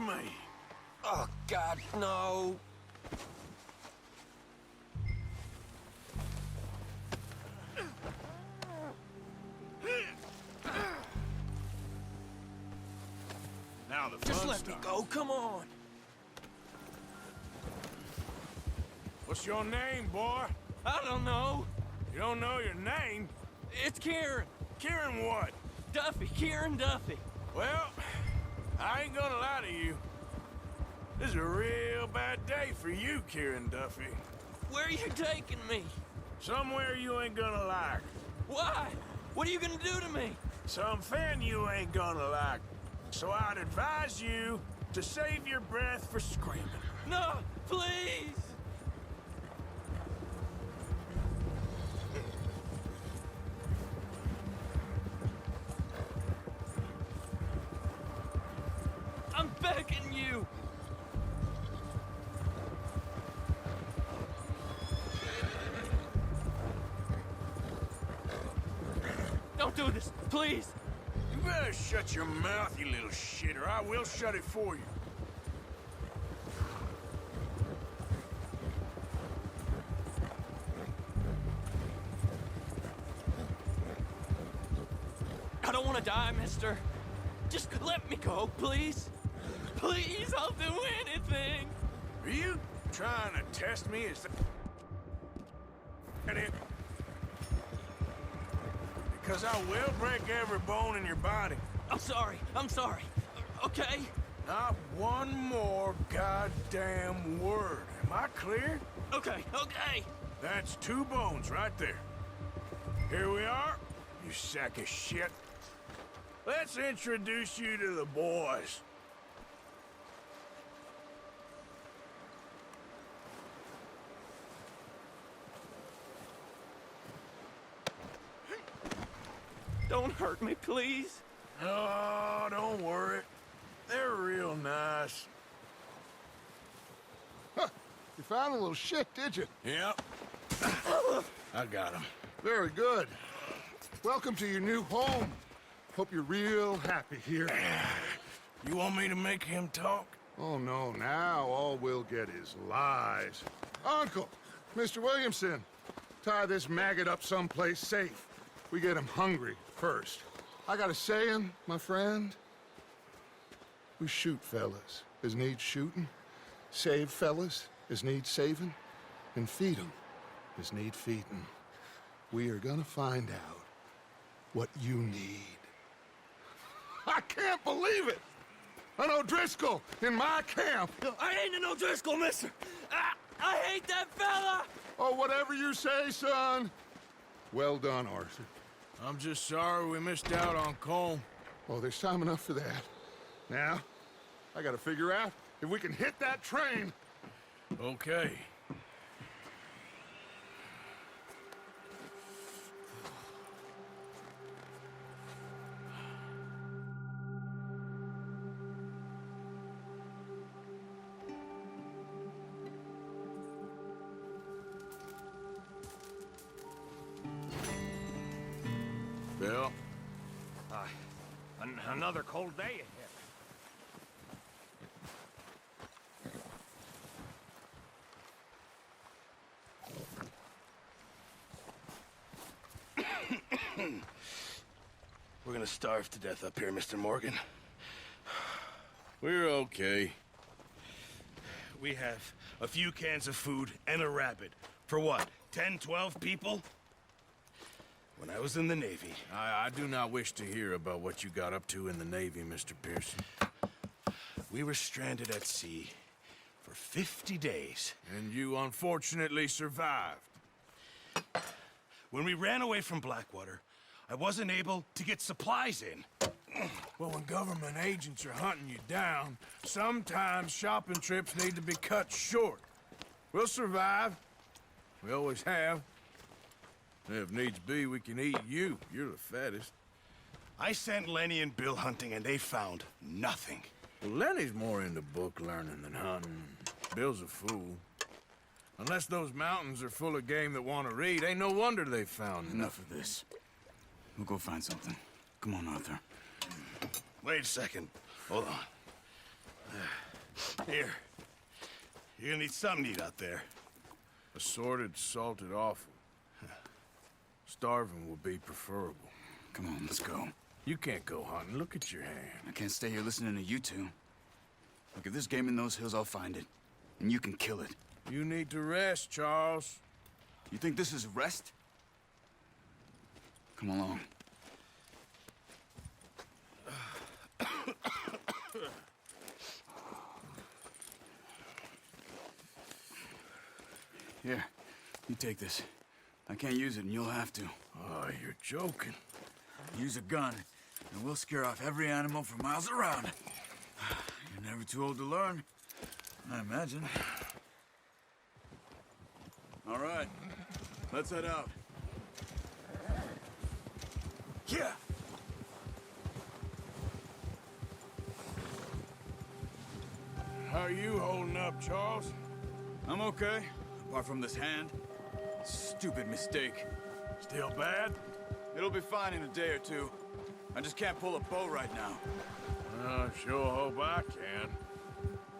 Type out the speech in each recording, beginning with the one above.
me. Oh, God, no. Now the Just fun let me starts. go, come on. What's your name, boy? I don't know. You don't know your name? It's Kieran. Kieran what? Duffy, Kieran Duffy. Well, I ain't gonna lie to you. This is a real bad day for you, Kieran Duffy. Where are you taking me? Somewhere you ain't gonna like. Why? What are you gonna do to me? Something you ain't gonna like. So I'd advise you to save your breath for screaming. No, please. I'm begging you. Don't do this, please. You better shut your mouth, you little shit, or I will shut it for you. I don't want to die, mister. Just let me go, please. Please, I'll do anything. Are you trying to test me? Is that it? Because I will break every bone in your body. I'm sorry. Okay? Not one more goddamn word. Am I clear? Okay. That's 2 bones right there. Here we are, you sack of shit. Let's introduce you to the boys. Don't hurt me, please. Oh, don't worry. They're real nice. Huh. You found a little shit, did you? Yep. I got him. Very good. Welcome to your new home. Hope you're real happy here. You want me to make him talk? Oh, no, now all we'll get is lies. Uncle, Mr. Williamson, tie this maggot up someplace safe. We get him hungry first. I got a saying, my friend. We shoot fellas as need shooting, save fellas as need saving, and feed 'em as need feeding. We are gonna find out what you need. I can't believe it! An O'Driscoll in my camp! I ain't an O'Driscoll, mister. I hate that fella. Oh, whatever you say, son. Well done, Arthur. I'm just sorry we missed out on Cole. Oh, there's time enough for that. Now, I gotta figure out if we can hit that train. Okay. Bill? Another cold day ahead. We're gonna starve to death up here, Mr. Morgan. We're okay. We have a few cans of food and a rabbit. For what, 10, 12 people? When I was in the Navy... I do not wish to hear about what you got up to in the Navy, Mr. Pearson. We were stranded at sea for 50 days. And you unfortunately survived. When we ran away from Blackwater, I wasn't able to get supplies in. Well, when government agents are hunting you down, sometimes shopping trips need to be cut short. We'll survive. We always have. If needs be, we can eat you. You're the fattest. I sent Lenny and Bill hunting, and they found nothing. Well, Lenny's more into book learning than hunting. Bill's a fool. Unless those mountains are full of game that want to read, ain't no wonder they found Enough of this. We'll go find something. Come on, Arthur. Wait a second. Hold on. Here. You're gonna need something to eat out there. Assorted, salted offal. Starving will be preferable. Come on, let's go. You can't go hunting. Look at your hand. I can't stay here listening to you two. Look, if there's game in those hills, I'll find it. And you can kill it. You need to rest, Charles. You think this is rest? Come along. Here, you take this. I can't use it, and you'll have to. Oh, you're joking. Use a gun, and we'll scare off every animal for miles around. You're never too old to learn, I imagine. All right, let's head out. Yeah! How are you holding up, Charles? I'm okay, apart from this hand. Stupid mistake. Still bad? It'll be fine in a day or two. I just can't pull a bow right now. I sure hope I can.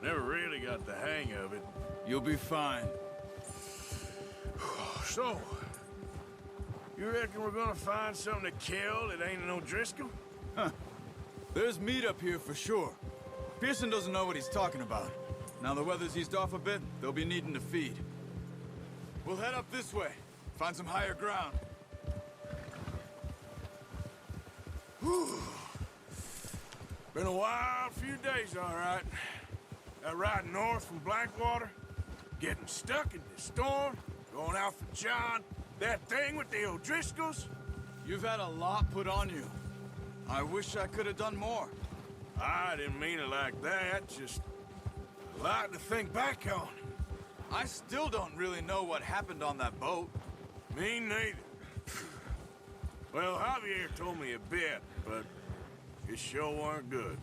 Never really got the hang of it. You'll be fine. So, you reckon we're gonna find something to kill that ain't no Driscoll? There's meat up here for sure. Pearson doesn't know what he's talking about. Now the weather's eased off a bit, they'll be needing to feed. We'll head up this way, find some higher ground. Been a wild few days, all right. That ride north from Blackwater, getting stuck in this storm, going out for John, that thing with the O'Driscolls. You've had a lot put on you. I wish I could have done more. I didn't mean it like that, just a lot to think back on. I still don't really know what happened on that boat. Me neither. Well, Javier told me a bit, but it sure weren't good.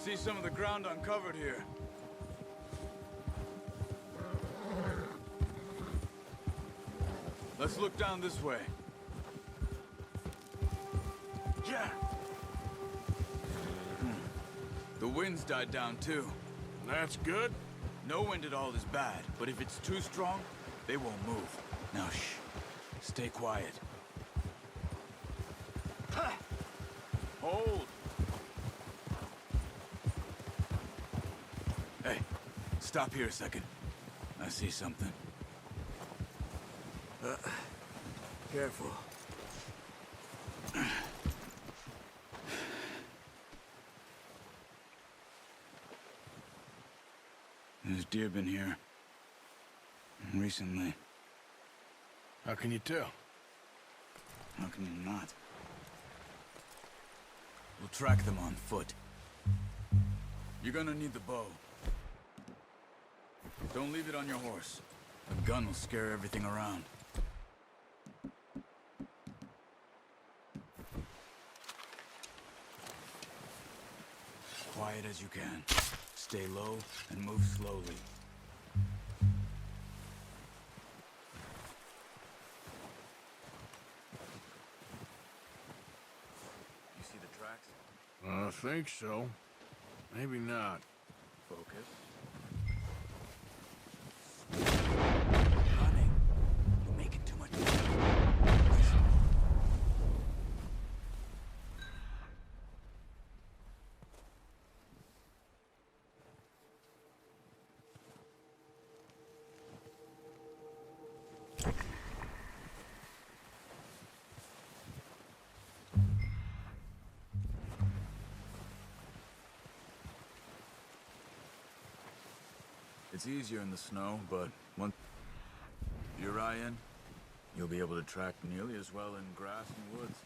See some of the ground uncovered here. Let's look down this way. Yeah. The wind's died down too. That's good. No wind at all is bad, but if it's too strong, they won't move. Now shh. Stay quiet. Hold. Hey, stop here a second. I see something. Careful. There's deer been here. Recently. How can you tell? How can you not? We'll track them on foot. You're gonna need the bow. Don't leave it on your horse. A gun will scare everything around. Quiet as you can. Stay low and move slowly. You see the tracks? I think so. Maybe not. Focus. Running. You're making too much noise. It's easier in the snow, but once you're in, you'll be able to track nearly as well in grass and woods.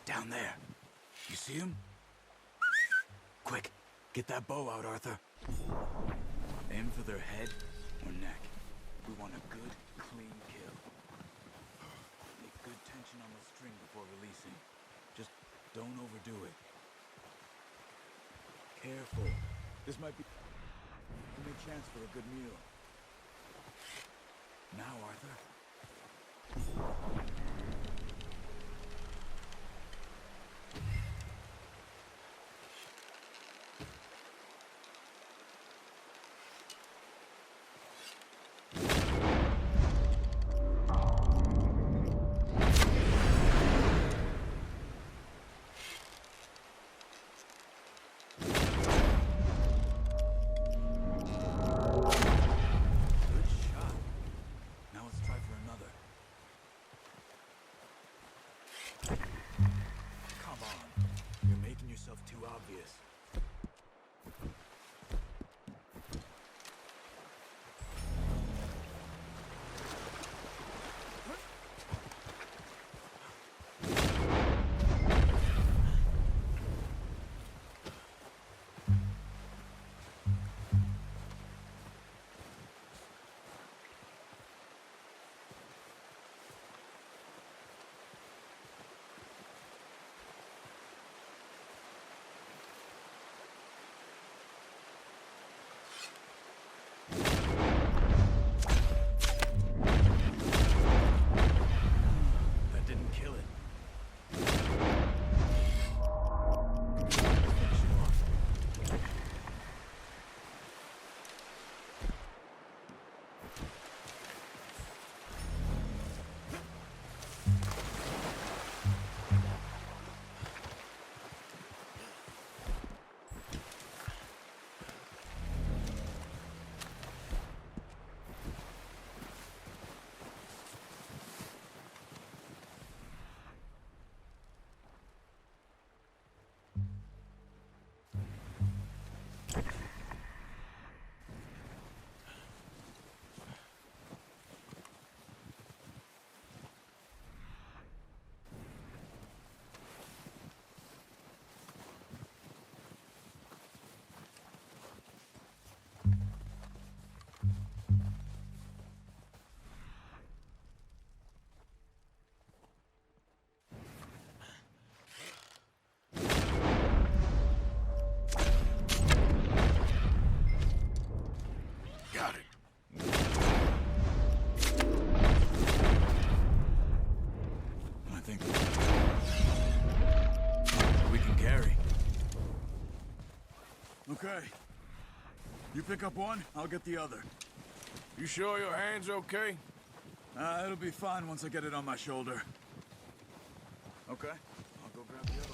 Down there. You see him? Quick, get that bow out, Arthur. Aim for their head or neck. We want a good, clean kill. Make good tension on the string before releasing. Just don't overdo it. Careful. This might be a good chance for a good meal. Now, Arthur. Too obvious. Got it. I think we can carry. Okay. You pick up one, I'll get the other. You sure your hand's okay? It'll be fine once I get it on my shoulder. Okay, I'll go grab the other one.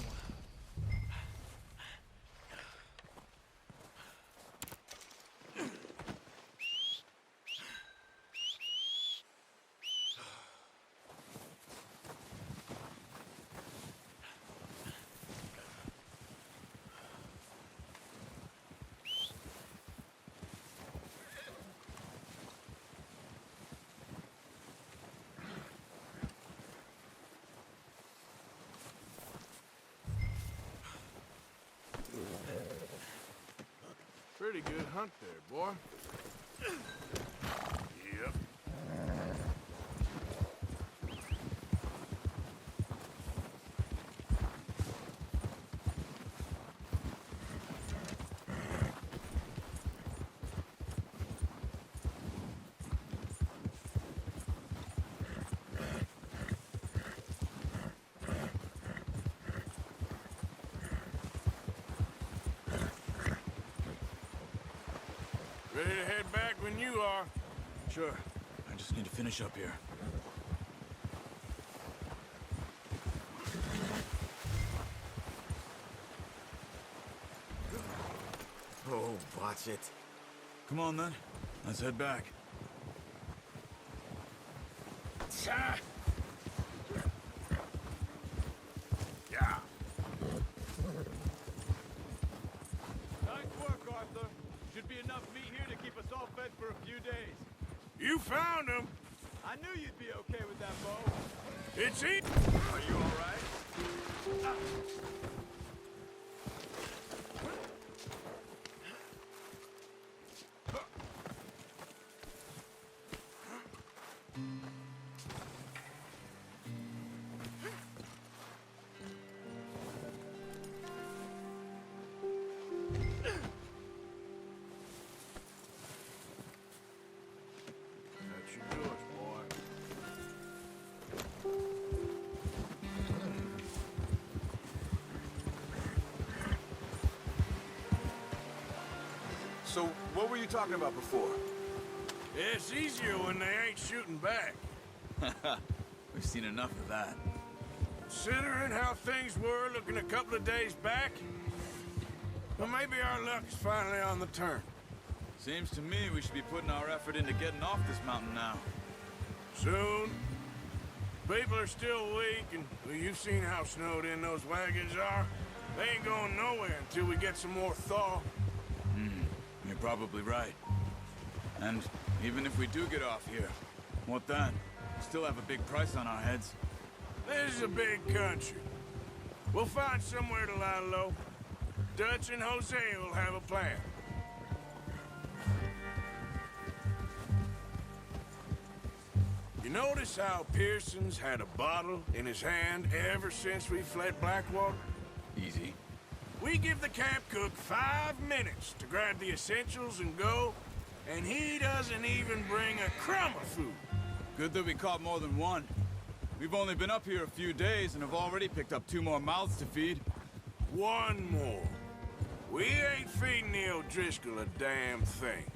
Pretty good hunt there, boy. Yep. Ready to head back when you are. Sure. I just need to finish up here. watch it. Come on, then. Let's head back. Yeah. Yeah. Nice work, Arthur. Should be enough meat here to keep us all fed for a few days. You found him. I knew you'd be okay with that bow. It's easy. Are you all right? That should do it, boy. So, what were you talking about before? It's easier when they ain't shooting back. We've seen enough of that. Considering how things were looking a couple of days back, well, maybe our luck's finally on the turn. Seems to me we should be putting our effort into getting off this mountain now. Soon. People are still weak, and well, you've seen how snowed in those wagons are. They ain't going nowhere until we get some more thaw. You're probably right. And even if we do get off here, what then? We still have a big price on our heads. This is a big country. We'll find somewhere to lie low. Dutch and Jose will have a plan. You notice how Pearson's had a bottle in his hand ever since we fled Blackwater? Easy. We give the camp cook 5 minutes to grab the essentials and go, and he doesn't even bring a crumb of food. Good that we caught more than one. We've only been up here a few days and have already picked up 2 more mouths to feed. One more. We ain't feeding the O'Driscoll a damn thing.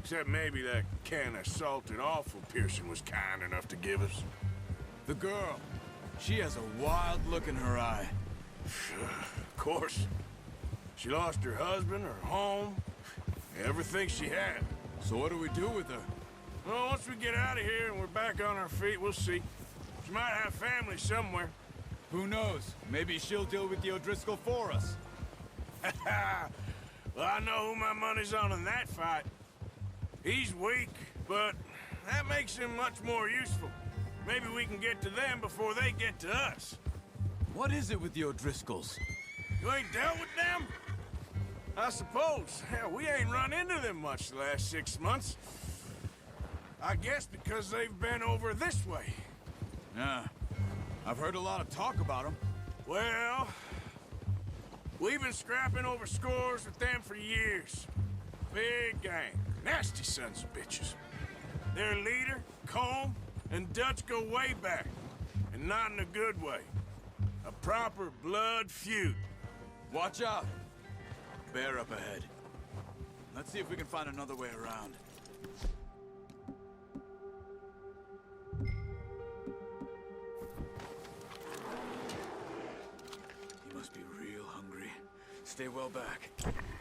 Except maybe that can of salted offal Pearson was kind enough to give us. The girl. She has a wild look in her eye. Of course. She lost her husband, her home, everything she had. So what do we do with her? Well, once we get out of here and we're back on our feet, we'll see. She might have family somewhere. Who knows? Maybe she'll deal with the O'Driscoll for us. Well, I know who my money's on in that fight. He's weak, but that makes him much more useful. Maybe we can get to them before they get to us. What is it with the O'Driscolls? You ain't dealt with them? I suppose. Hell, we ain't run into them much the last 6 months. I guess because they've been over this way. Yeah. I've heard a lot of talk about them. Well, we've been scrapping over scores with them for years. Big gang. Nasty sons of bitches. Their leader, Combe, and Dutch go way back. And not in a good way. A proper blood feud. Watch out. Bear up ahead. Let's see if we can find another way around. You must be real hungry. Stay well back.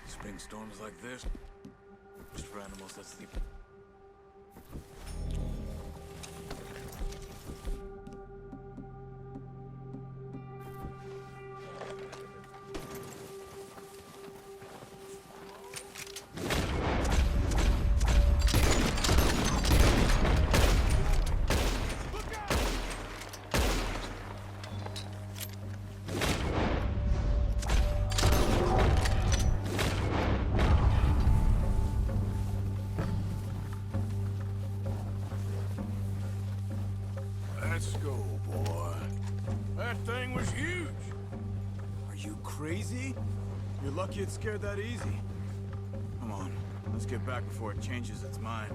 Spring storms like this, just for animals that sleep. Let's go, boy. That thing was huge. Are you crazy? You're lucky it scared that easy. Come on, let's get back before it changes its mind.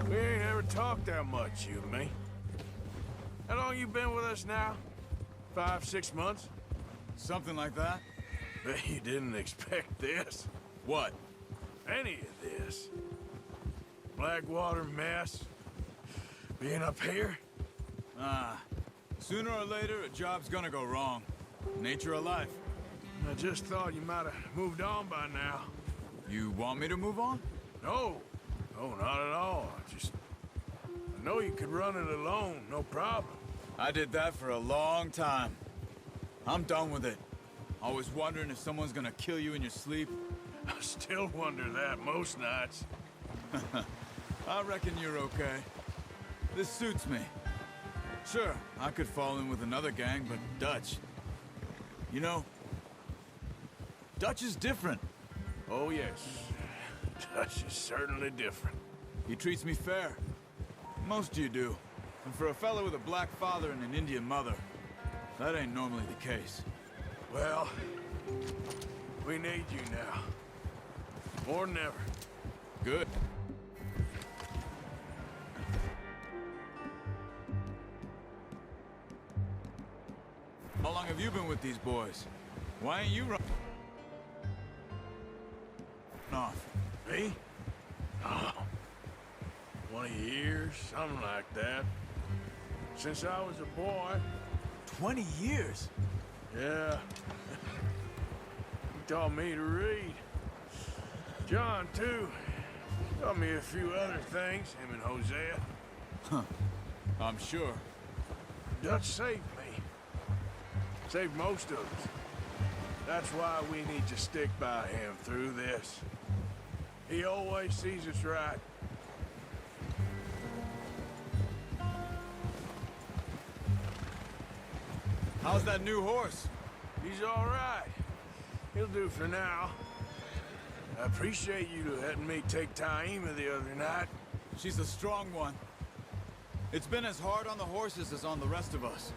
We ain't ever talked that much, you and me. How long you been with us now? 5, 6 months? Something like that? Bet you didn't expect this. What? Any of this. Blackwater mess. Being up here? Sooner or later, a job's gonna go wrong. Nature of life. I just thought you might have moved on by now. You want me to move on? No. No, not at all. I know you could run it alone, no problem. I did that for a long time. I'm done with it. Always wondering if someone's gonna kill you in your sleep. I still wonder that most nights. I reckon you're okay. This suits me. Sure, I could fall in with another gang, but Dutch... You know, Dutch is different. Oh, yes. Dutch is certainly different. He treats me fair. Most of you do. And for a fellow with a black father and an Indian mother, that ain't normally the case. Well, we need you now. More than ever. Good. How long have you been with these boys? Why ain't you run off? Me? Oh, 20 years, something like that. Since I was a boy. 20 years? Yeah. He taught me to read. John, too. Taught me a few other things, him and Hosea. Huh. I'm sure. Dutch saved me. Saved most of us. That's why we need to stick by him through this. He always sees us right. How's that new horse? He's all right. He'll do for now. I appreciate you letting me take Taima the other night. She's a strong one. It's been as hard on the horses as on the rest of us.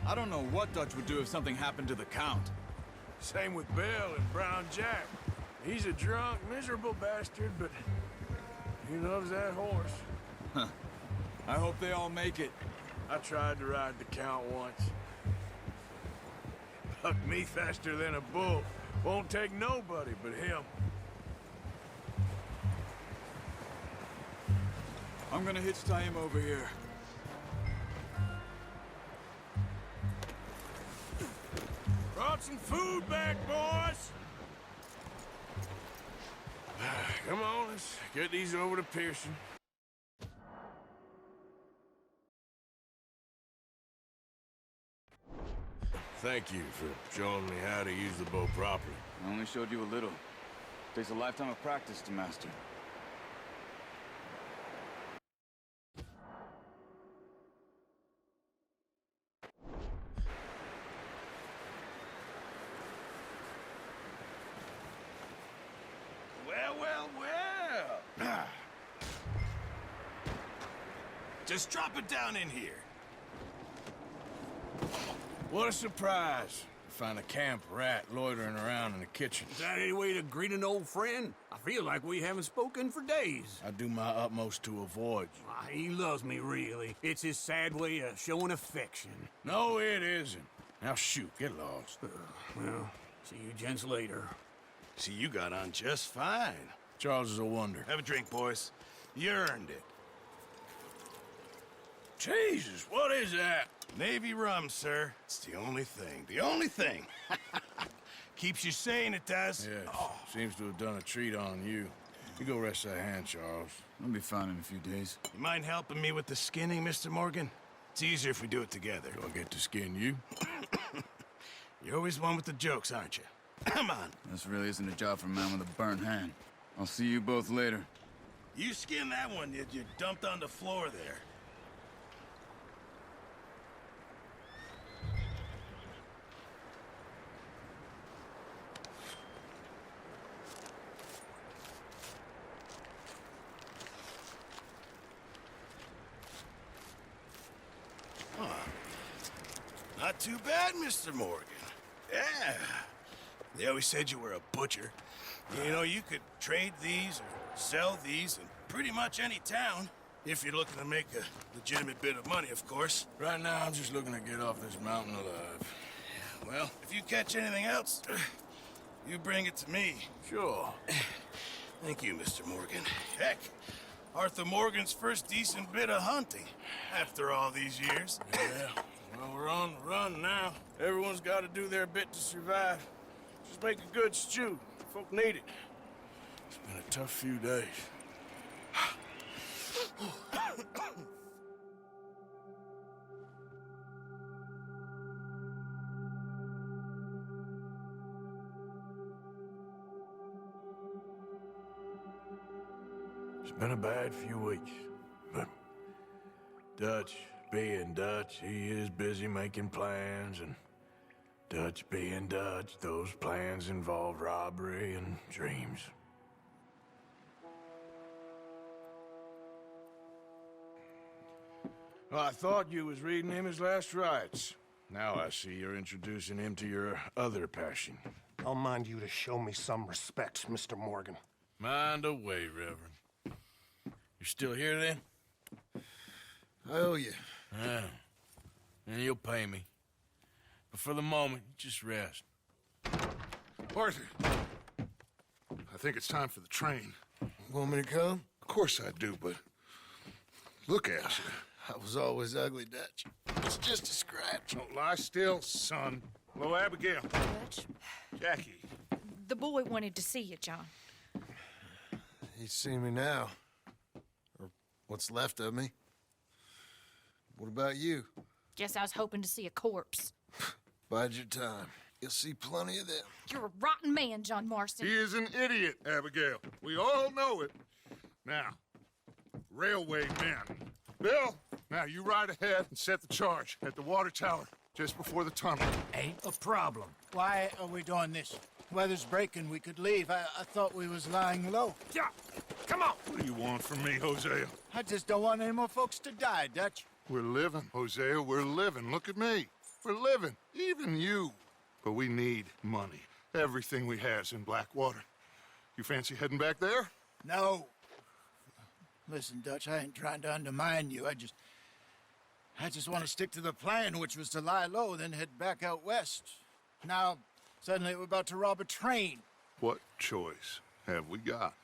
I don't know what Dutch would do if something happened to the Count. Same with Bill and Brown Jack. He's a drunk, miserable bastard, but he loves that horse. Huh. I hope they all make it. I tried to ride the Count once. Bucked me faster than a bull. Won't take nobody but him. I'm gonna hitch Taima over here. Brought some food back, boys! Come on, let's get these over to Pearson. Thank you for showing me how to use the bow properly. I only showed you a little. Takes a lifetime of practice to master. Well, well, well! Just drop it down in here. What a surprise. Find a camp rat loitering around in the kitchen. Is that any way to greet an old friend? I feel like we haven't spoken for days. I do my utmost to avoid you. He loves me, really. It's his sad way of showing affection. No, it isn't. Now shoot, get lost. Well, see you gents later. See, you got on just fine. Charles is a wonder. Have a drink, boys. You earned it. Jesus, what is that? Navy rum, sir. It's the only thing. The only thing. Keeps you sane, it does. Yes, seems to have done a treat on you. You go rest that hand, Charles. I'll be fine in a few days. You mind helping me with the skinning, Mr. Morgan? It's easier if we do it together. Do I get to skin you? You're always one with the jokes, aren't you? Come on. This really isn't a job for a man with a burnt hand. I'll see you both later. You skinned that one that you dumped on the floor there. Not too bad, Mr. Morgan. Yeah. They always said you were a butcher. You know, you could trade these or sell these in pretty much any town. If you're looking to make a legitimate bit of money, of course. Right now, I'm just looking to get off this mountain alive. Well, if you catch anything else, you bring it to me. Sure. Thank you, Mr. Morgan. Heck, Arthur Morgan's first decent bit of hunting after all these years. Yeah, well, we're on the run now. Everyone's got to do their bit to survive. Just make a good stew. Folk need it. It's been a tough few days. It's been a bad few weeks, but Dutch being Dutch, he is busy making plans, and Dutch being Dutch, those plans involve robbery and dreams. Well, I thought you was reading him his last rites. Now I see you're introducing him to your other passion. I'll mind you to show me some respect, Mr. Morgan. Mind away, Reverend. You still here, then? I owe you. Yeah. And you'll pay me. But for the moment, just rest. Arthur, I think it's time for the train. Want me to come? Of course I do, but look at you. I was always ugly, Dutch. It's just a scratch. Don't lie still, son. Hello, Abigail. Dutch, Jackie. the boy wanted to see you, John. He's seen me now. Or what's left of me. What about you? Guess I was hoping to see a corpse. Bide your time. You'll see plenty of them. You're a rotten man, John Marston. He is an idiot, Abigail. We all know it. Now, railway men. Bill, now you ride ahead and set the charge at the water tower just before the tunnel. Ain't a problem. Why are we doing this? Weather's breaking, we could leave. I thought we was lying low. Yeah, come on. What do you want from me, Hosea? I just don't want any more folks to die, Dutch. We're living, Hosea, we're living. Look at me. We're living, even you. But we need money. Everything we has in Blackwater. You fancy heading back there? No. Listen, Dutch, I ain't trying to undermine you. I just want to stick to the plan, which was to lie low, then head back out west. Now, suddenly we're about to rob a train. What choice have we got?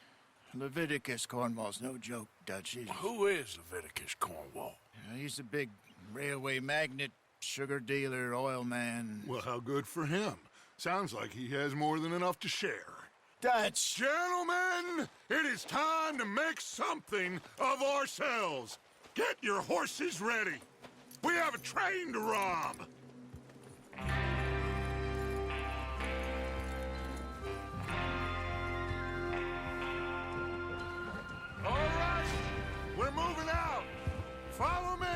Leviticus Cornwall's no joke, Dutch. Who is Leviticus Cornwall? He's a big railway magnate, sugar dealer, oil man. Well, how good for him. Sounds like he has more than enough to share. Dutch! Gentlemen, it is time to make something of ourselves. Get your horses ready. We have a train to rob. All right, we're moving out. Follow me.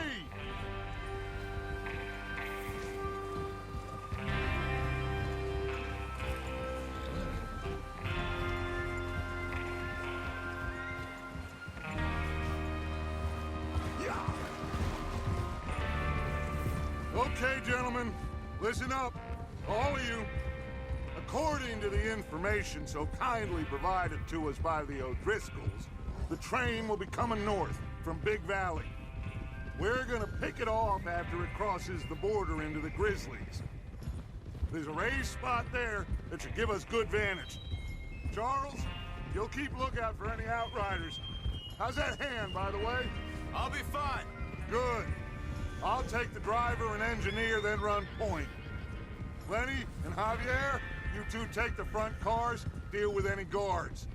Okay, gentlemen, listen up, all of you. According to the information so kindly provided to us by the O'Driscolls, the train will be coming north from Big Valley. We're gonna pick it off after it crosses the border into the Grizzlies. There's a raised spot there that should give us good vantage. Charles, you'll keep lookout for any outriders. How's that hand, by the way? I'll be fine. Good. I'll take the driver and engineer, then run point. Lenny and Javier, you two take the front cars, deal with any guards.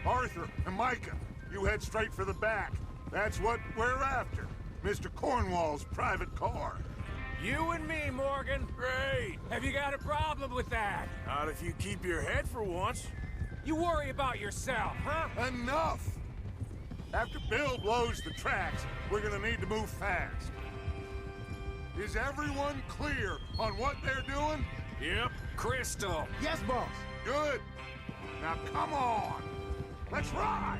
Arthur and Micah, you head straight for the back. That's what we're after. Mr. Cornwall's private car. You and me, Morgan. Great. Have you got a problem with that? Not if you keep your head for once. You worry about yourself, huh? Enough! After Bill blows the tracks, we're gonna need to move fast. Is everyone clear on what they're doing? Yep. Crystal. Yes, boss. Good. Now come on. Let's ride.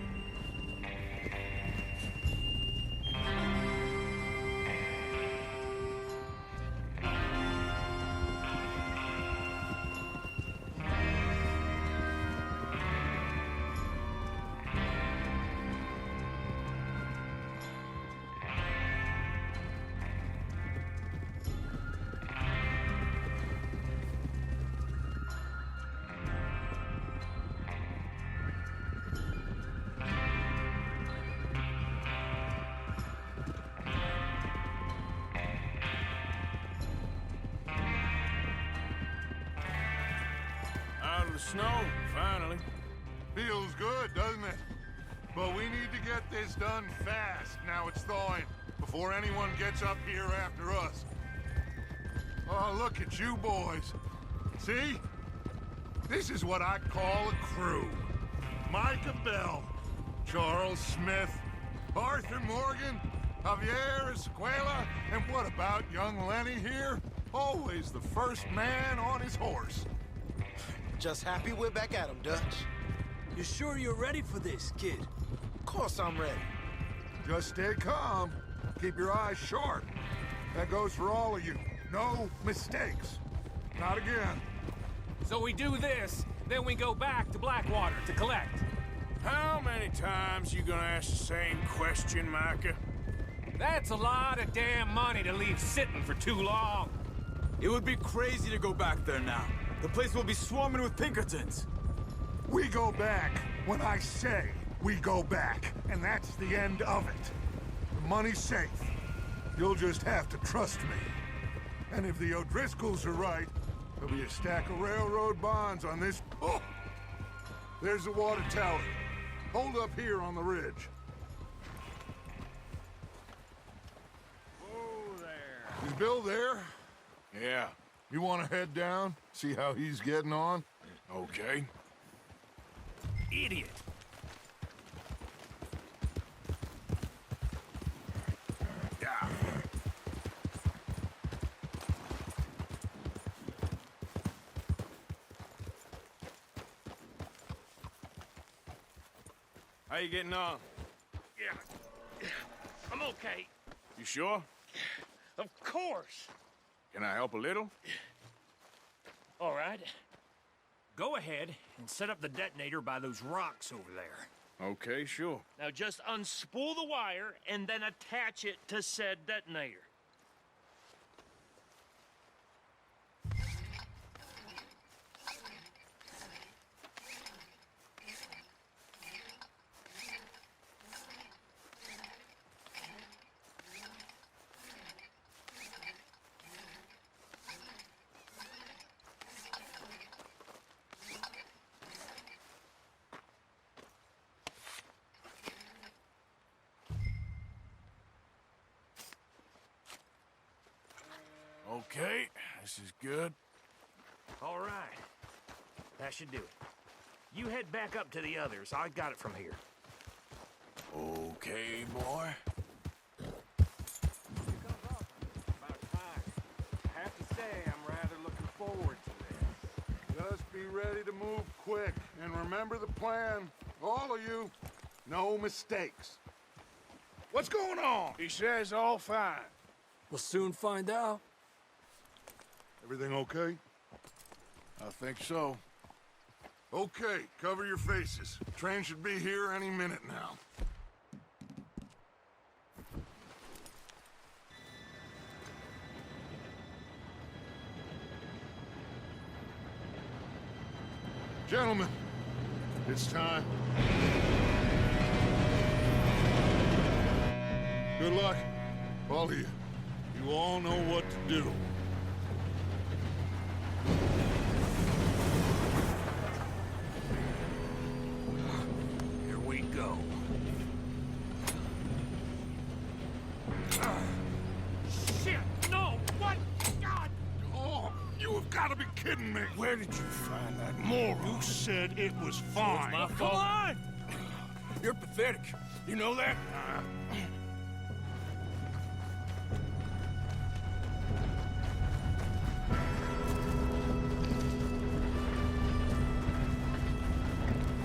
the snow, finally. Feels good, doesn't it? But we need to get this done fast. Now it's thawing, before anyone gets up here after us. Oh, look at you boys. See? This is what I call a crew. Micah Bell, Charles Smith, Arthur Morgan, Javier Escuela, and what about young Lenny here? Always the first man on his horse. Just happy we're back at 'em, Dutch. You sure you're ready for this, kid? Of course I'm ready. Just stay calm. Keep your eyes sharp. That goes for all of you. No mistakes. Not again. So we do this, then we go back to Blackwater to collect. How many times you gonna ask the same question, Micah? That's a lot of damn money to leave sitting for too long. It would be crazy to go back there now. The place will be swarming with Pinkertons. We go back when I say we go back, and that's the end of it. The money's safe. You'll just have to trust me. And if the O'Driscolls are right, there'll be a stack of railroad bonds on this... Oh! There's the water tower. Hold up here on the ridge. Whoa there. Is Bill there? Yeah. You want to head down? See how he's getting on? Okay. Idiot. Yeah. How you getting on? Yeah. I'm okay. You sure? Of course. Can I help a little? All right. Go ahead and set up the detonator by those rocks over there. Okay, sure. Now just unspool the wire and then attach it to said detonator. Okay, this is good. All right. That should do it. You head back up to the others. I got it from here. Okay, boy. About time. I have to say, I'm rather looking forward to this. Just be ready to move quick. And remember the plan. All of you, no mistakes. What's going on? He says all fine. We'll soon find out. Everything okay? I think so. Okay, cover your faces. Train should be here any minute now. Gentlemen, it's time. Good luck, all of you. You all know what to do. Here we go. Shit! No! What? God! Oh, you have got to be kidding me. Where did you find that moron? You said it was fine. My fault. Come on! You're pathetic. You know that?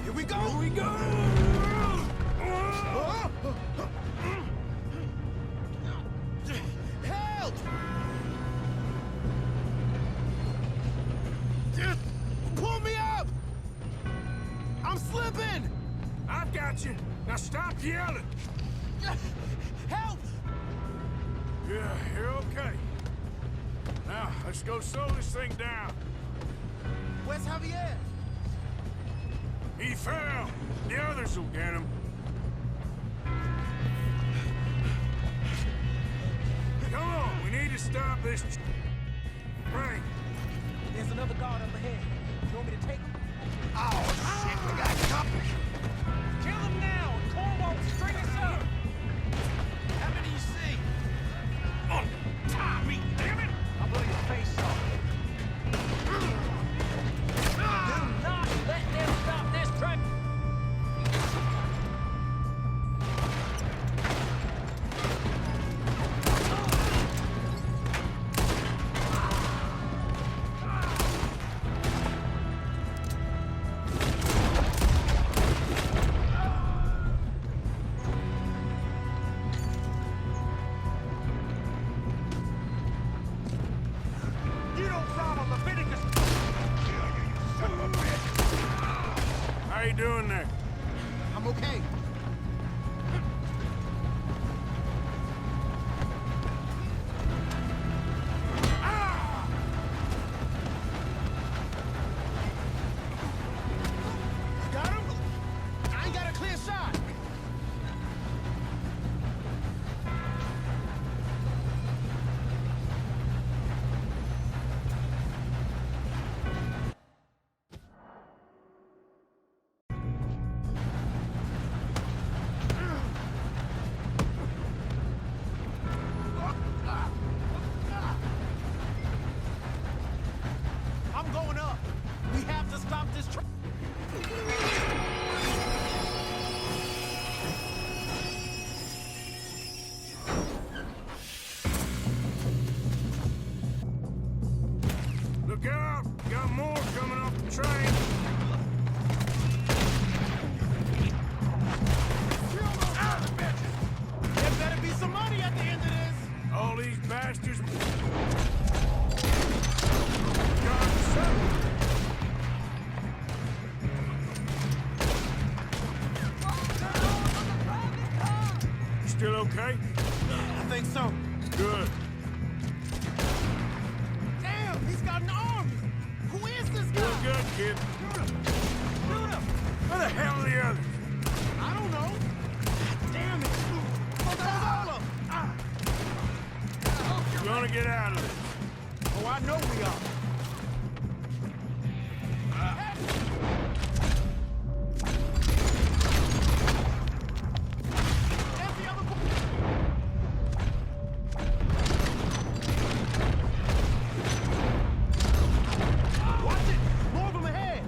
Here we go! Here we go! Help! Pull me up! I'm slipping! I've got you. Now stop yelling. Help! Yeah, you're okay. Now, let's go slow this thing down. Where's Javier? He fell. The others will get him. Come on, we need to stop this. Right. There's another guard up ahead. You want me to take him? How you doing there? I'm okay. Got him? I ain't got a clear shot. I'm going up. We have to stop this train. Look out! Got more coming off the train. There better be some money at the end of this. All these bastards. Got something. You still okay? I think so. Good. Damn, he's got an army. Who is this Doing guy? good, kid. Where the hell are the others? I don't know. Damn it. Oh, there's all of them. We're gonna get out of this. Oh, I know we are. There's the other Watch it! More of them ahead!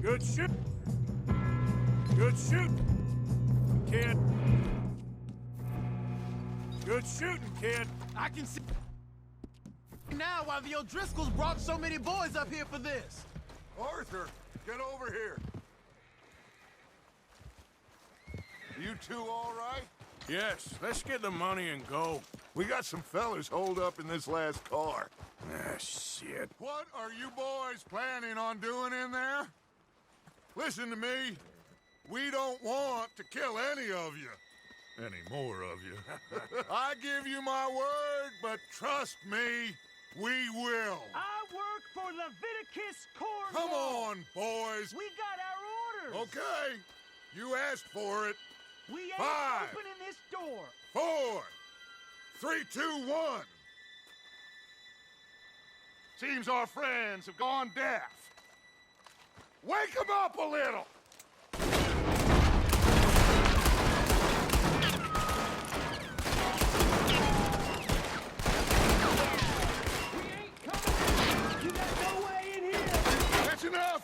Good shoot. Good shoot, kid. Good shooting, kid. I can see now why the O'Driscolls brought so many boys up here for this. Arthur, get over here. You two all right? Yes, let's get the money and go. We got some fellers holed up in this last car. Ah, shit. What are you boys planning on doing in there? Listen to me. We don't want to kill any of you. Any more of you. I give you my word, but trust me, we will. I work for Leviticus Corps. Come on, boys. We got our orders. Okay. You asked for it. We ain't 5, opening this door. 4, 3, 2, 1. Seems our friends have gone deaf. Wake them up a little. You got no way in here. That's enough.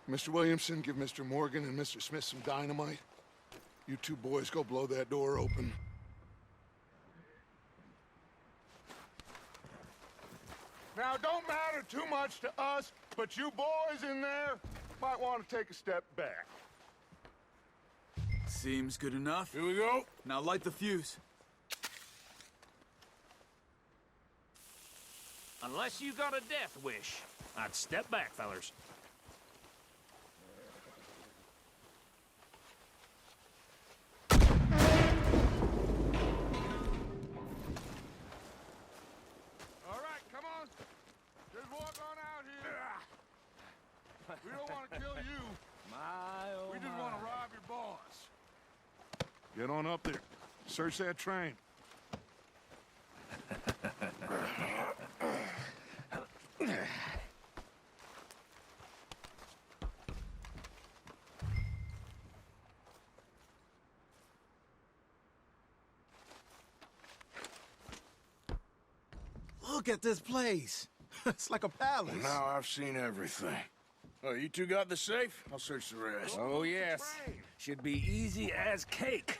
Mr. Williamson, give Mr. Morgan and Mr. Smith some dynamite. You two boys go blow that door open. Now, don't matter too much to us, but you boys in there might want to take a step back. Seems good enough. Here we go. Now light the fuse. Unless you got a death wish, I'd step back, fellers. All right, come on. Just walk on out here. We don't want to kill you. We just want to rob your boss. Get on up there. Search that train. Look at this place. It's like a palace. Now I've seen everything. Oh, you two got the safe? I'll search the rest. Oh, yes. Should be easy as cake.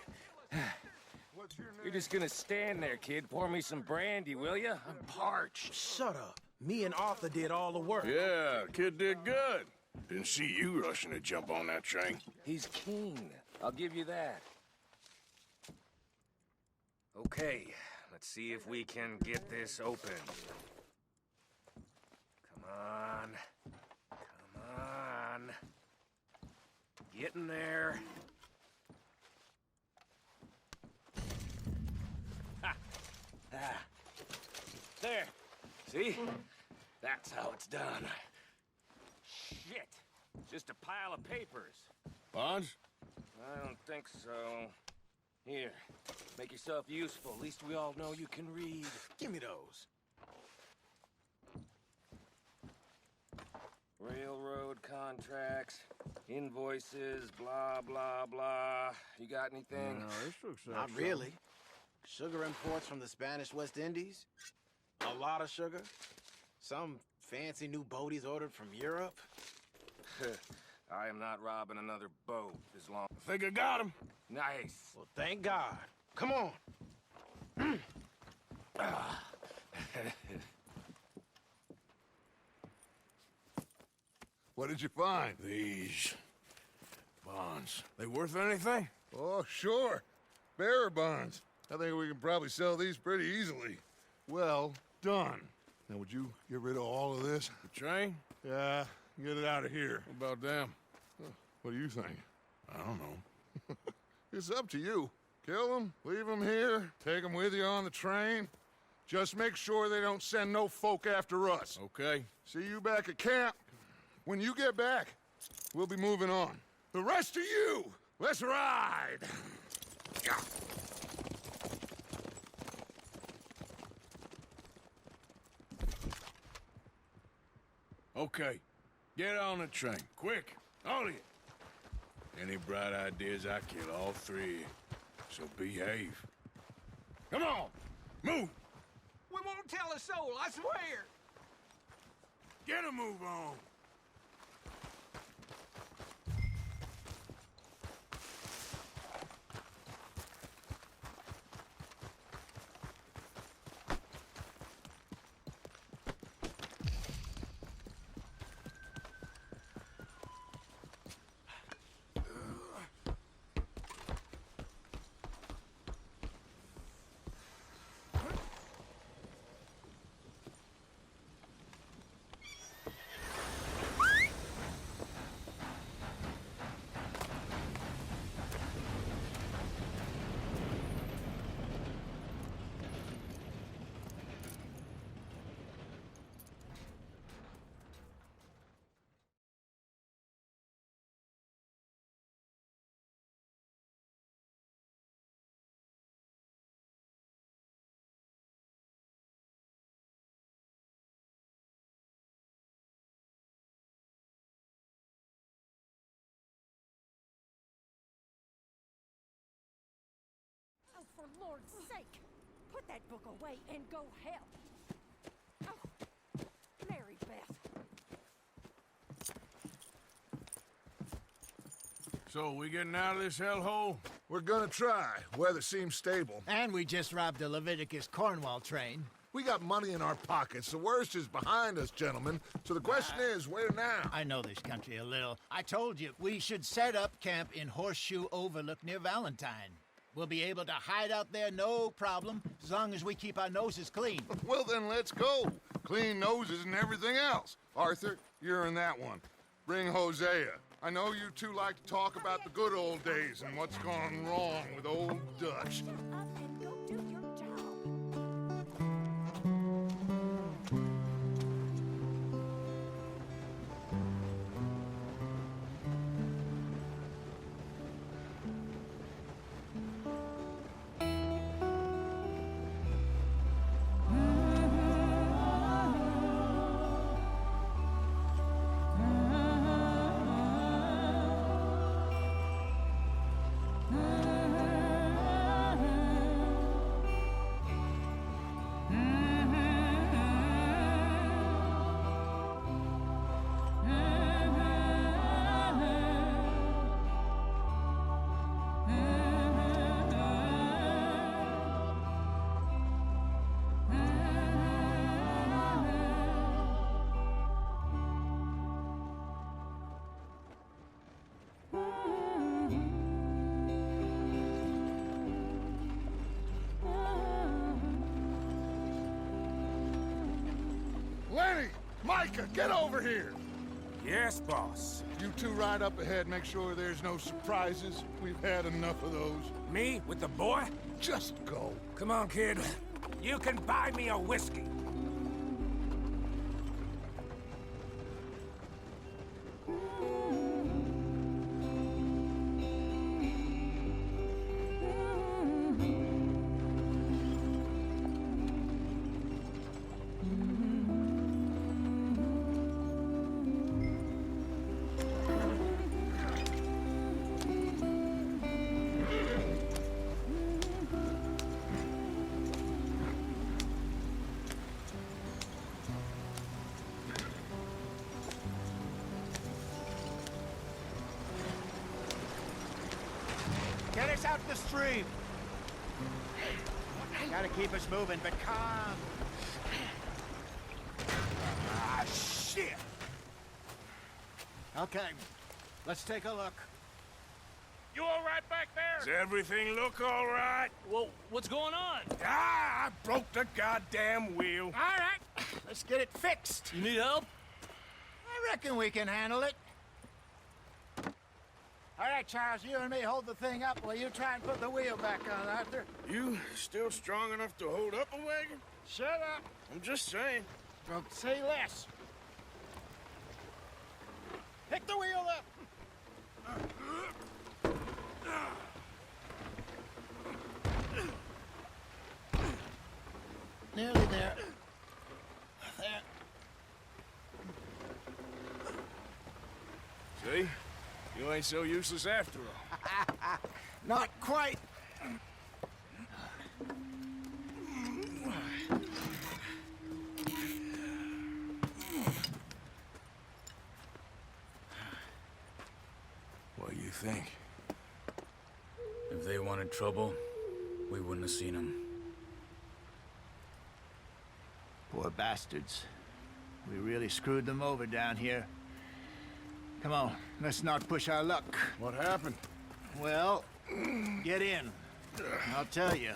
What's your name? You're just gonna stand there, kid. Pour me some brandy, will ya? I'm parched. Shut up. Me and Arthur did all the work. Yeah, kid did good. Didn't see you rushing to jump on that train. He's keen. I'll give you that. Okay, let's see if we can get this open. Come on. Come on. Getting there. Ha! Ah. There. See? That's how it's done. Shit. Just a pile of papers. Bonds? I don't think so. Here, make yourself useful. At least we all know you can read. Give me those. Railroad contracts, invoices, blah, blah, blah. You got anything? No, this looks like Not really. Sugar imports from the Spanish West Indies. A lot of sugar. Some fancy new boat he's ordered from Europe. I am not robbing another boat as long... I think I got him. Nice. Well, thank God. Come on. What did you find? These bonds. They worth anything? Oh, sure. Bearer bonds. I think we can probably sell these pretty easily. Well done. Now, would you get rid of all of this? The train? Yeah, get it out of here. What about them? What do you think? I don't know. It's up to you. Kill them, leave them here, take them with you on the train. Just make sure they don't send no folk after us. Okay. See you back at camp. When you get back, we'll be moving on. The rest of you, let's ride! Okay. Get on the train. Quick. All of you. Any bright ideas, I kill all three of you. So behave. Come on! Move! We won't tell a soul, I swear. Get a move on! Oh, for Lord's sake, put that book away and go help. Oh, Mary Beth. So, we getting out of this hellhole? We're gonna try. Weather seems stable. And we just robbed a Leviticus Cornwall train. We got money in our pockets. The worst is behind us, gentlemen. So the question is, where now? I know this country a little. I told you, we should set up camp in Horseshoe Overlook near Valentine. We'll be able to hide out there no problem, as long as we keep our noses clean. Well, then let's go. Clean noses and everything else. Arthur, you're in that one. Bring Hosea. I know you two like to talk about the good old days and what's gone wrong with old Dutch. Shut up and go do your job. Lenny! Micah, get over here! Yes, boss. You two ride up ahead, make sure there's no surprises. We've had enough of those. Me with the boy? Just go. Come on, kid. You can buy me a whiskey. Get us out the stream. Gotta keep us moving, but calm. Ah, shit! Okay, let's take a look. You all right back there? Does everything look all right? Well, what's going on? Ah, I broke the goddamn wheel. All right, let's get it fixed. You need help? I reckon we can handle it. All right, Charles, you and me hold the thing up while you try and put the wheel back on, Arthur. You still strong enough to hold up a wagon? Shut up. I'm just saying. Don't say less. Pick the wheel up. Nearly there. There. See? You ain't so useless after all. Not quite. What do you think? If they wanted trouble, we wouldn't have seen them. Poor bastards. We really screwed them over down here. Come on, let's not push our luck. What happened? Well, get in. I'll tell you.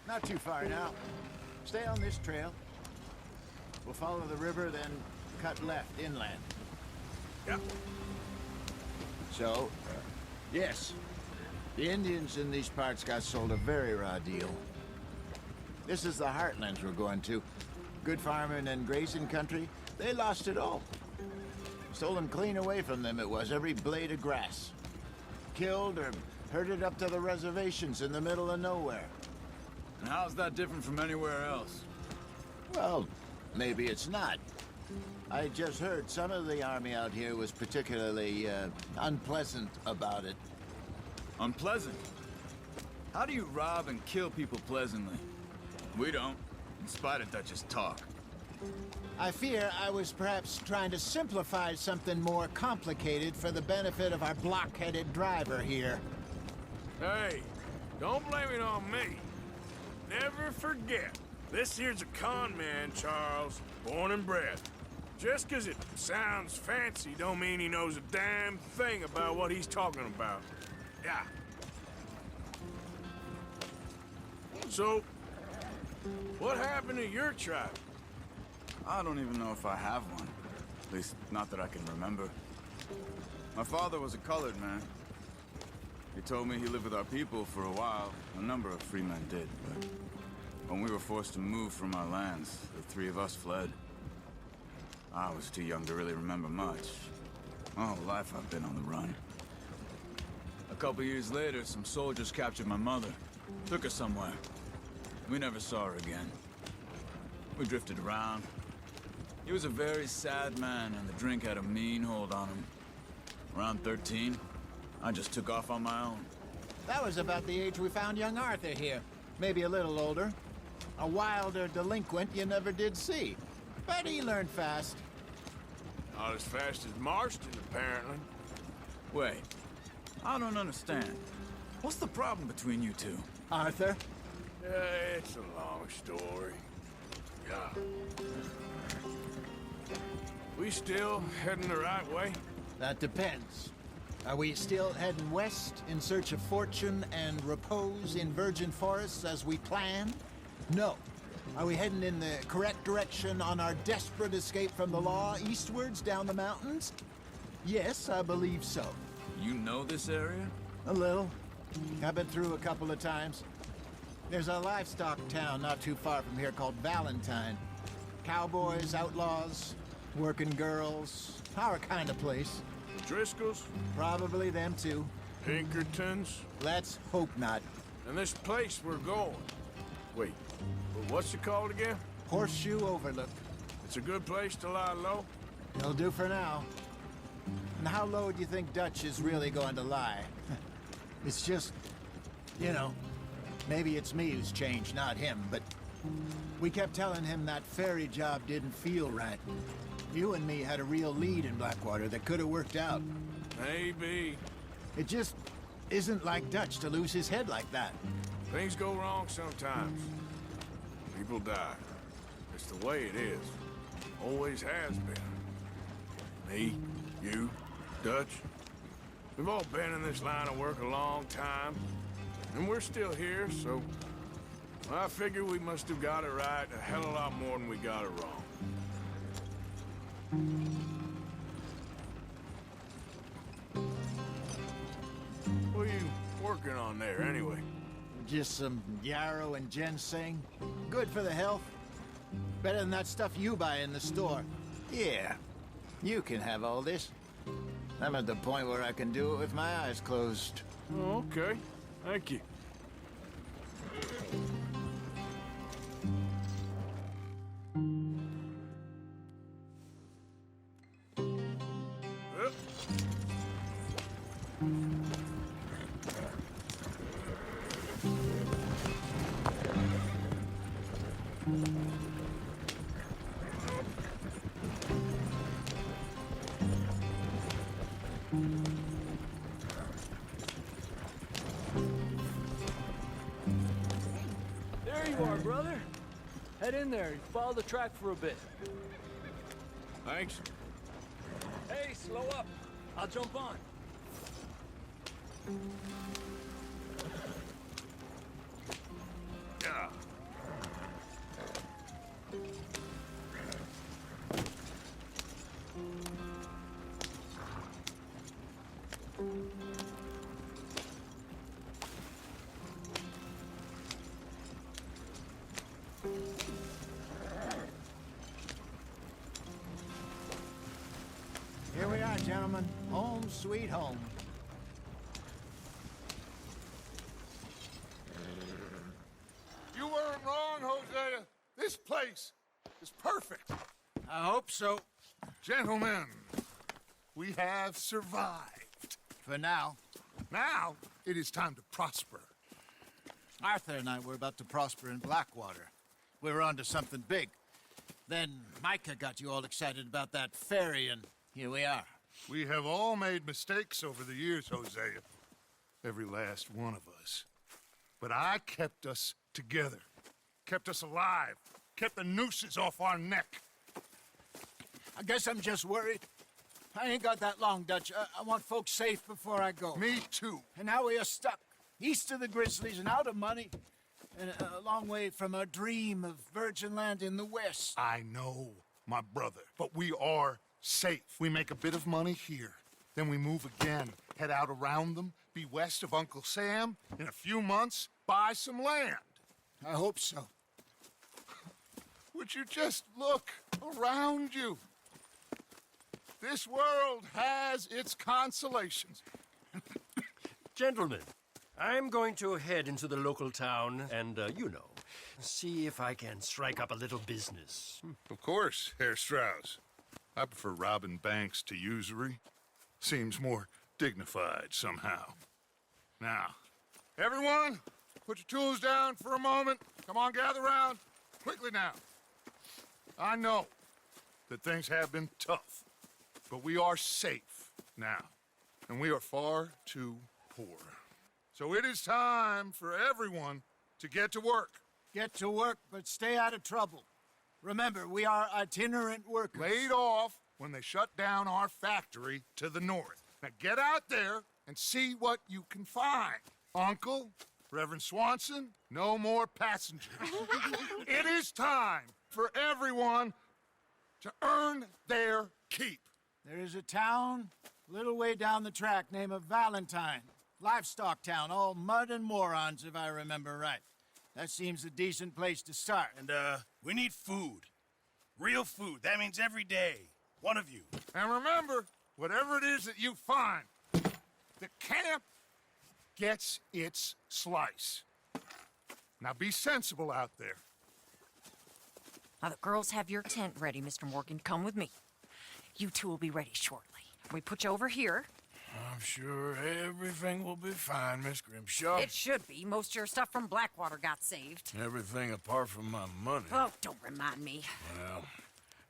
Not too far now. Stay on this trail. We'll follow the river, then cut left inland. Yep. So, yes. The Indians in these parts got sold a very raw deal. This is the heartlands we're going to. Good farming and grazing country. They lost it all. Stolen clean away from them it was, every blade of grass. Killed or herded up to the reservations in the middle of nowhere. And how's that different from anywhere else? Well, maybe it's not. I just heard some of the army out here was particularly unpleasant about it. Unpleasant? How do you rob and kill people pleasantly? We don't, in spite of Dutch's talk. I fear I was perhaps trying to simplify something more complicated for the benefit of our block-headed driver here. Hey, don't blame it on me. Never forget, this here's a con man, Charles, born and bred. Just 'cause it sounds fancy don't mean he knows a damn thing about what he's talking about. Yeah. So, what happened to your tribe? I don't even know if I have one. At least, not that I can remember. My father was a colored man. He told me he lived with our people for a while. A number of free men did, but when we were forced to move from our lands, the three of us fled. I was too young to really remember much. My whole life I've been on the run. A couple years later, some soldiers captured my mother. Took her somewhere. We never saw her again. We drifted around. He was a very sad man, and the drink had a mean hold on him. Around 13, I just took off on my own. That was about the age we found young Arthur here. Maybe a little older. A wilder delinquent you never did see. But he learned fast. Not as fast as Marston, apparently. Wait, I don't understand. What's the problem between you two? Arthur? It's a long story. Yeah. We still heading the right way? That depends. Are we still heading west in search of fortune and repose in virgin forests as we planned? No. Are we heading in the correct direction on our desperate escape from the law eastwards down the mountains? Yes, I believe so. You know this area? A little. I've been through a couple of times. There's a livestock town not too far from here called Valentine. Cowboys, outlaws, working girls, our kind of place. Driscolls? Probably them too. Pinkertons? Let's hope not. And this place we're going. Wait, but what's it called again? Horseshoe Overlook. It's a good place to lie low? It'll do for now. And how low do you think Dutch is really going to lie? It's just, you know, maybe it's me who's changed, not him, but we kept telling him that ferry job didn't feel right. You and me had a real lead in Blackwater that could have worked out. Maybe. It just isn't like Dutch to lose his head like that. Things go wrong sometimes. People die. It's the way it is. Always has been. Me, you, Dutch. We've all been in this line of work a long time. And we're still here, so... I figure we must have got it right a hell of a lot more than we got it wrong. What are you working on there, anyway? Just some yarrow and ginseng. Good for the health. Better than that stuff you buy in the store. Yeah, you can have all this. I'm at the point where I can do it with my eyes closed. Oh, okay. Thank you. There you are, brother. Head in there and follow the track for a bit. Thanks. Hey, slow up. I'll jump on. Yeah. Here we are, gentlemen. Home sweet home. You weren't wrong, Hosea. This place is perfect. I hope so. Gentlemen, we have survived. For now. Now, it is time to prosper. Arthur and I were about to prosper in Blackwater. We were onto something big. Then Micah got you all excited about that ferry, and here we are. We have all made mistakes over the years, Hosea. Every last one of us. But I kept us together. Kept us alive. Kept the nooses off our neck. I guess I'm just worried. I ain't got that long, Dutch. I want folks safe before I go. Me too. And now we are stuck. East of the Grizzlies and out of money. And a long way from our dream of virgin land in the west. I know, my brother. But we are safe. We make a bit of money here. Then we move again. Head out around them. Be west of Uncle Sam. In a few months, buy some land. I hope so. Would you just look around you? This world has its consolations. Gentlemen, I'm going to head into the local town and, you know, see if I can strike up a little business. Of course, Herr Strauss. I prefer robbing banks to usury. Seems more dignified somehow. Now, everyone, put your tools down for a moment. Come on, gather round. Quickly now. I know that things have been tough, but we are safe now, and we are far too poor. So it is time for everyone to get to work. Get to work, but stay out of trouble. Remember, we are itinerant workers. Laid off when they shut down our factory to the north. Now get out there and see what you can find. Uncle, Reverend Swanson, no more passengers. It is time for everyone to earn their keep. There is a town a little way down the track named Valentine. Livestock town, all mud and morons, if I remember right. That seems a decent place to start. And, we need food. Real food. That means every day. One of you. And remember, whatever it is that you find, the camp gets its slice. Now be sensible out there. Now, the girls have your tent ready, Mr. Morgan. Come with me. You two will be ready shortly. We put you over here. I'm sure everything will be fine, Miss Grimshaw. It should be. Most of your stuff from Blackwater got saved. Everything apart from my money. Oh, don't remind me. Well,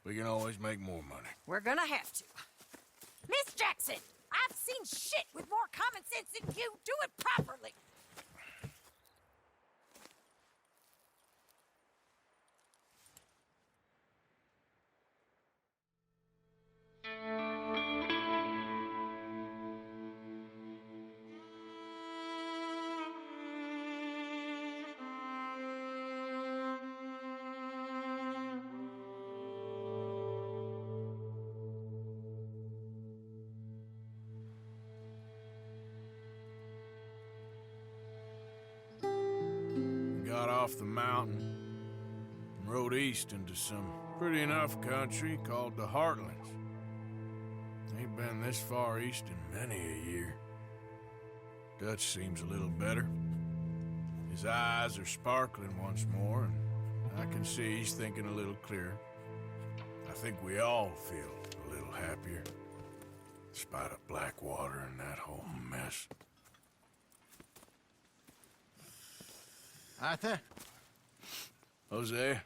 we can always make more money. We're gonna have to. Miss Jackson, I've seen shit with more common sense than you. Do it properly. Got off the mountain and rode east into some pretty enough country called the Heartlands. Ain't been this far east in many a year. Dutch seems a little better. His eyes are sparkling once more, and I can see he's thinking a little clearer. I think we all feel a little happier, despite of Blackwater and that whole mess. Arthur? Jose?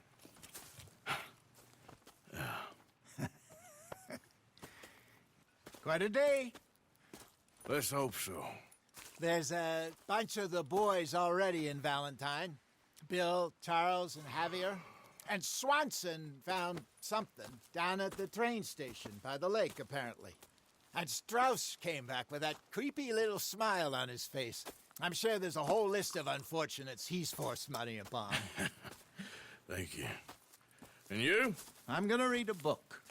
Quite a day. Let's hope so. There's a bunch of the boys already in Valentine. Bill, Charles, and Javier. And Swanson found something down at the train station by the lake, apparently. And Strauss came back with that creepy little smile on his face. I'm sure there's a whole list of unfortunates he's forced money upon. Thank you. And you? I'm gonna read a book.